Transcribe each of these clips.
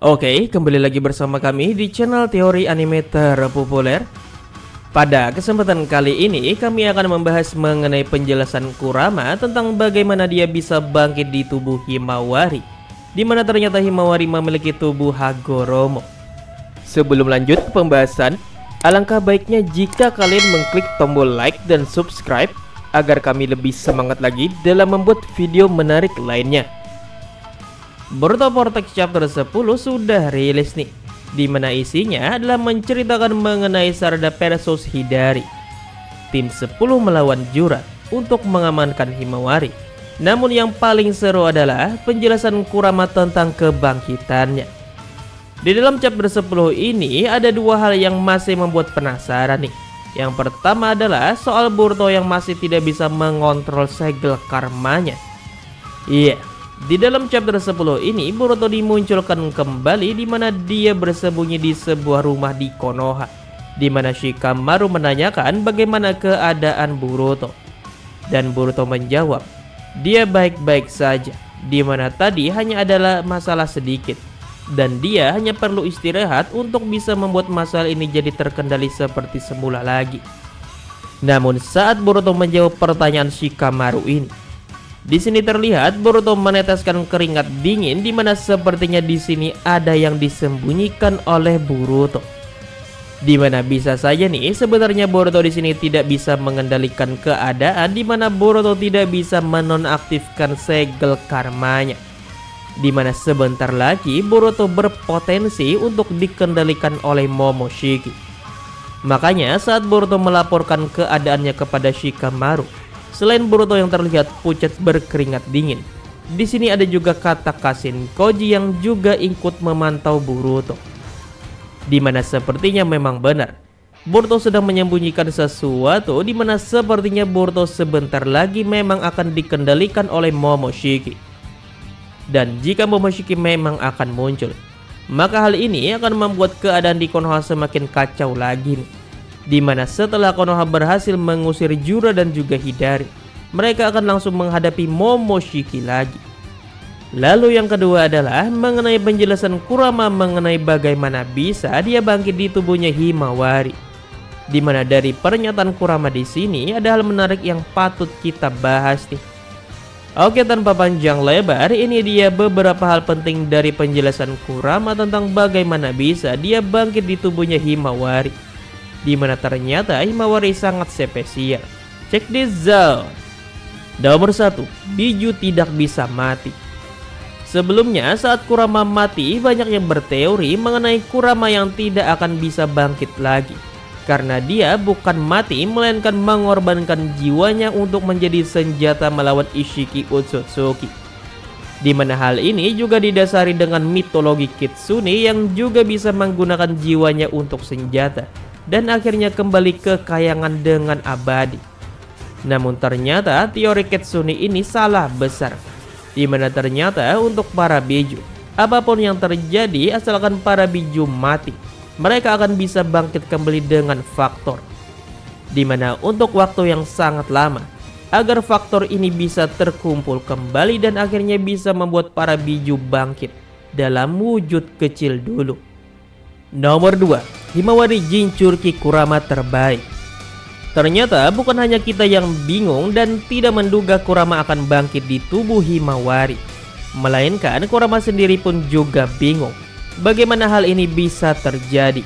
Oke, kembali lagi bersama kami di channel teori anime terpopuler. Pada kesempatan kali ini kami akan membahas mengenai penjelasan Kurama tentang bagaimana dia bisa bangkit di tubuh Himawari, dimana ternyata Himawari memiliki tubuh Hagoromo. Sebelum lanjut ke pembahasan, alangkah baiknya jika kalian mengklik tombol like dan subscribe agar kami lebih semangat lagi dalam membuat video menarik lainnya. Boruto Vortex Chapter 10 sudah rilis nih, dimana isinya adalah menceritakan mengenai Sarada versus Hidari, tim 10 melawan Jura untuk mengamankan Himawari. Namun yang paling seru adalah penjelasan Kurama tentang kebangkitannya. Di dalam chapter 10 ini ada dua hal yang masih membuat penasaran nih. Yang pertama adalah soal Boruto yang masih tidak bisa mengontrol segel karmanya. Iya, di dalam chapter 10 ini Boruto dimunculkan kembali di mana dia bersembunyi di sebuah rumah di Konoha, di mana Shikamaru menanyakan bagaimana keadaan Boruto. Dan Boruto menjawab, dia baik-baik saja, di mana tadi hanya adalah masalah sedikit dan dia hanya perlu istirahat untuk bisa membuat masalah ini jadi terkendali seperti semula lagi. Namun saat Boruto menjawab pertanyaan Shikamaru ini, di sini terlihat Boruto meneteskan keringat dingin, di mana sepertinya di sini ada yang disembunyikan oleh Boruto. Di mana bisa saja nih sebenarnya Boruto di sini tidak bisa mengendalikan keadaan, di mana Boruto tidak bisa menonaktifkan segel karmanya. Di mana sebentar lagi Boruto berpotensi untuk dikendalikan oleh Momoshiki. Makanya saat Boruto melaporkan keadaannya kepada Shikamaru, selain Boruto yang terlihat pucat berkeringat dingin, di sini ada juga kata Kashin Koji yang juga ikut memantau Boruto. Di mana sepertinya memang benar Boruto sedang menyembunyikan sesuatu, di mana sepertinya Boruto sebentar lagi memang akan dikendalikan oleh Momoshiki. Dan jika Momoshiki memang akan muncul, maka hal ini akan membuat keadaan di Konoha semakin kacau lagi nih. Dimana setelah Konoha berhasil mengusir Jura dan juga Hidari, mereka akan langsung menghadapi Momoshiki lagi. Lalu yang kedua adalah mengenai penjelasan Kurama mengenai bagaimana bisa dia bangkit di tubuhnya Himawari. Dimana dari pernyataan Kurama di sini ada hal menarik yang patut kita bahas nih. Oke, tanpa panjang lebar, ini dia beberapa hal penting dari penjelasan Kurama tentang bagaimana bisa dia bangkit di tubuhnya Himawari, dimana ternyata Himawari sangat spesial. Check this out. Nomor 1, Biju tidak bisa mati. Sebelumnya saat Kurama mati, banyak yang berteori mengenai Kurama yang tidak akan bisa bangkit lagi, karena dia bukan mati melainkan mengorbankan jiwanya untuk menjadi senjata melawan Ishiki Otsutsuki. Dimana hal ini juga didasari dengan mitologi Kitsune yang juga bisa menggunakan jiwanya untuk senjata dan akhirnya kembali ke kayangan dengan abadi. Namun ternyata teori Kitsune ini salah besar, dimana ternyata untuk para Biju, apapun yang terjadi asalkan para Biju mati, mereka akan bisa bangkit kembali dengan faktor. Dimana untuk waktu yang sangat lama, agar faktor ini bisa terkumpul kembali dan akhirnya bisa membuat para Biju bangkit dalam wujud kecil dulu. Nomor 2, Himawari Jinchuriki Kurama terbaik. Ternyata bukan hanya kita yang bingung dan tidak menduga Kurama akan bangkit di tubuh Himawari, melainkan Kurama sendiri pun juga bingung bagaimana hal ini bisa terjadi.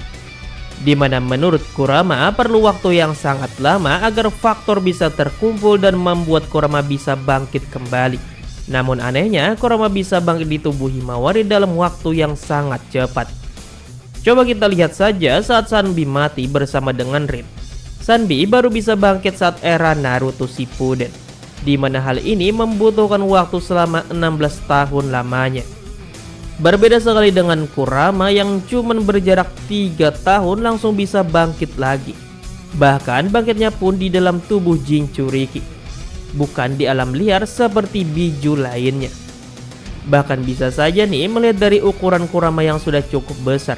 Dimana menurut Kurama perlu waktu yang sangat lama agar faktor bisa terkumpul dan membuat Kurama bisa bangkit kembali. Namun anehnya Kurama bisa bangkit di tubuh Himawari dalam waktu yang sangat cepat. Coba kita lihat saja saat Sanbi mati bersama dengan Rin. Sanbi baru bisa bangkit saat era Naruto Shippuden, dimana hal ini membutuhkan waktu selama 16 tahun lamanya. Berbeda sekali dengan Kurama yang cuman berjarak 3 tahun langsung bisa bangkit lagi. Bahkan bangkitnya pun di dalam tubuh Jinchuriki, bukan di alam liar seperti Biju lainnya. Bahkan bisa saja nih melihat dari ukuran Kurama yang sudah cukup besar,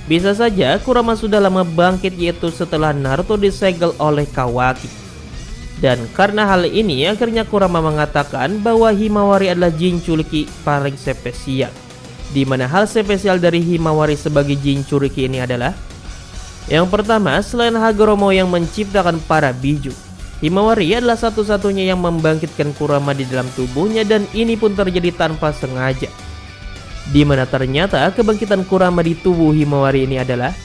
bisa saja Kurama sudah lama bangkit, yaitu setelah Naruto disegel oleh Kawaki. Dan karena hal ini akhirnya Kurama mengatakan bahwa Himawari adalah Jinchuriki paling spesial. Di mana hal spesial dari Himawari sebagai Jinchuriki ini adalah, yang pertama, selain Hagoromo yang menciptakan para biju, Himawari adalah satu-satunya yang membangkitkan Kurama di dalam tubuhnya, dan ini pun terjadi tanpa sengaja. Di mana ternyata kebangkitan Kurama di tubuh Himawari ini adalah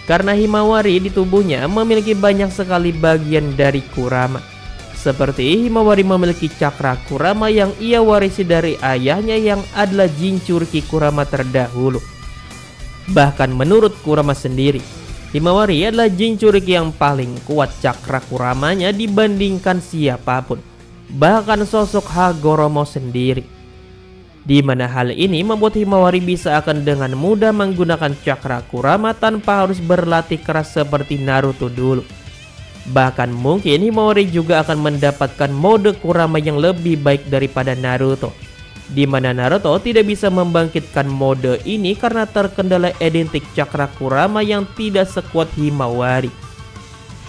karena Himawari di tubuhnya memiliki banyak sekali bagian dari Kurama. Seperti Himawari memiliki cakra Kurama yang ia warisi dari ayahnya yang adalah Jinchuriki Kurama terdahulu. Bahkan menurut Kurama sendiri, Himawari adalah Jinchuriki yang paling kuat cakra Kuramanya dibandingkan siapapun, bahkan sosok Hagoromo sendiri. Di mana hal ini membuat Himawari bisa akan dengan mudah menggunakan cakra Kurama tanpa harus berlatih keras seperti Naruto dulu. Bahkan mungkin Himawari juga akan mendapatkan mode Kurama yang lebih baik daripada Naruto, di mana Naruto tidak bisa membangkitkan mode ini karena terkendala identik cakra Kurama yang tidak sekuat Himawari.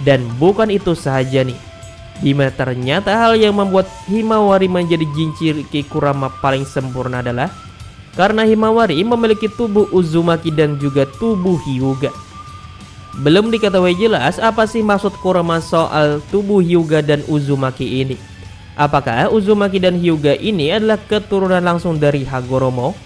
Dan bukan itu saja nih, di mana ternyata hal yang membuat Himawari menjadi Jinchuriki Kurama paling sempurna adalah karena Himawari memiliki tubuh Uzumaki dan juga tubuh Hyuga. Belum diketahui jelas apa sih maksud Kurama soal tubuh Hyuga dan Uzumaki ini. Apakah Uzumaki dan Hyuga ini adalah keturunan langsung dari Hagoromo?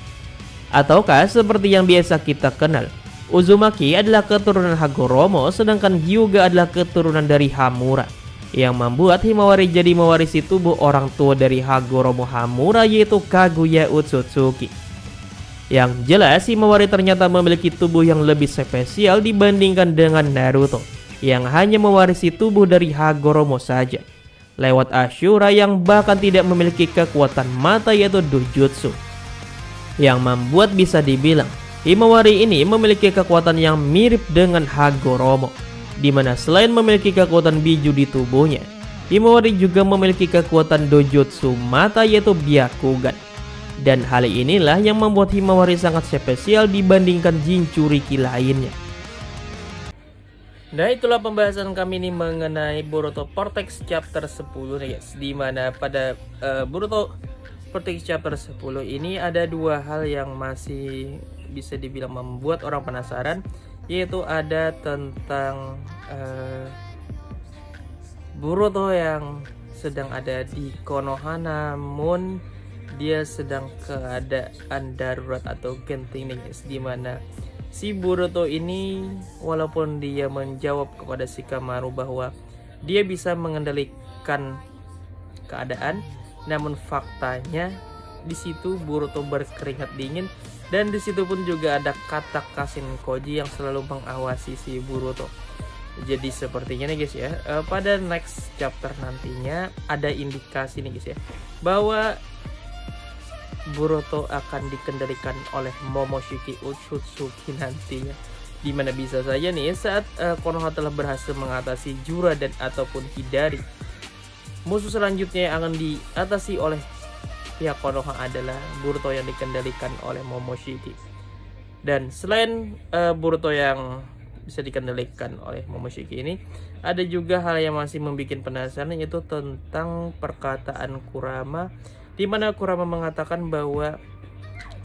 Ataukah seperti yang biasa kita kenal, Uzumaki adalah keturunan Hagoromo sedangkan Hyuga adalah keturunan dari Hamura, yang membuat Himawari jadi mewarisi tubuh orang tua dari Hagoromo Hamura, yaitu Kaguya Otsutsuki. Yang jelas Himawari ternyata memiliki tubuh yang lebih spesial dibandingkan dengan Naruto, yang hanya mewarisi tubuh dari Hagoromo saja lewat Ashura yang bahkan tidak memiliki kekuatan mata yaitu Dojutsu, yang membuat bisa dibilang Himawari ini memiliki kekuatan yang mirip dengan Hagoromo, di mana selain memiliki kekuatan biju di tubuhnya, Himawari juga memiliki kekuatan Dojutsu mata yaitu Byakugan. Dan hal inilah yang membuat Himawari sangat spesial dibandingkan Jinchuriki lainnya. Nah, itulah pembahasan kami ini mengenai Boruto Vortex chapter 10 nih guys. Dimana pada Boruto Vortex chapter 10 ini ada dua hal yang masih bisa dibilang membuat orang penasaran, yaitu ada tentang Boruto yang sedang ada di Konoha namun dia sedang keadaan darurat atau genting nih guys, dimana si Boruto ini walaupun dia menjawab kepada Shikamaru bahwa dia bisa mengendalikan keadaan, namun faktanya di situ Boruto berkeringat dingin, dan di situ pun juga ada kata Kashin Koji yang selalu mengawasi si Boruto. Jadi sepertinya nih guys ya, pada next chapter nantinya ada indikasi nih guys ya, bahwa Boruto akan dikendalikan oleh Momoshiki Otsutsuki nantinya. Dimana bisa saja nih saat Konoha telah berhasil mengatasi Jura dan ataupun Hidari, musuh selanjutnya yang akan diatasi oleh pihak Konoha adalah Boruto yang dikendalikan oleh Momoshiki. Dan selain Boruto yang bisa dikendalikan oleh Momoshiki ini, ada juga hal yang masih membuat penasaran, yaitu tentang perkataan Kurama, di mana Kurama mengatakan bahwa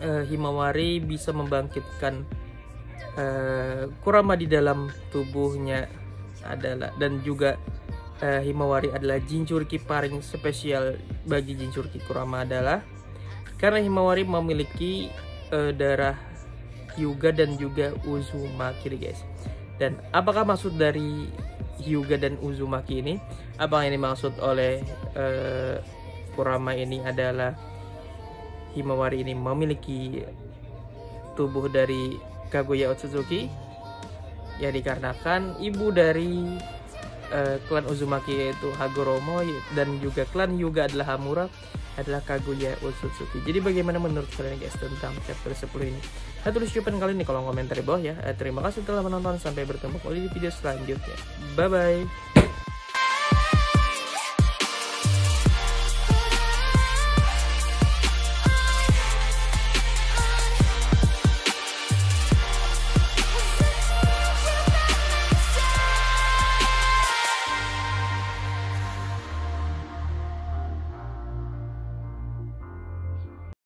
Himawari bisa membangkitkan Kurama di dalam tubuhnya adalah, dan juga Himawari adalah Jinchuriki paling spesial bagi Jinchuriki Kurama adalah karena Himawari memiliki darah Hyuga dan juga Uzumaki guys. Dan apakah maksud dari Hyuga dan Uzumaki ini? Apakah ini maksud oleh Kurama ini adalah Himawari ini memiliki tubuh dari Kaguya Otsutsuki, ya dikarenakan ibu dari klan Uzumaki yaitu Hagoromo, dan juga klan Hyuga adalah Hamura adalah Kaguya Otsutsuki. Jadi bagaimana menurut kalian guys tentang chapter 10 ini? Tulis jawaban kalian di kolom komentar di bawah ya. Terima kasih telah menonton, sampai bertemu kembali di video selanjutnya. Bye bye.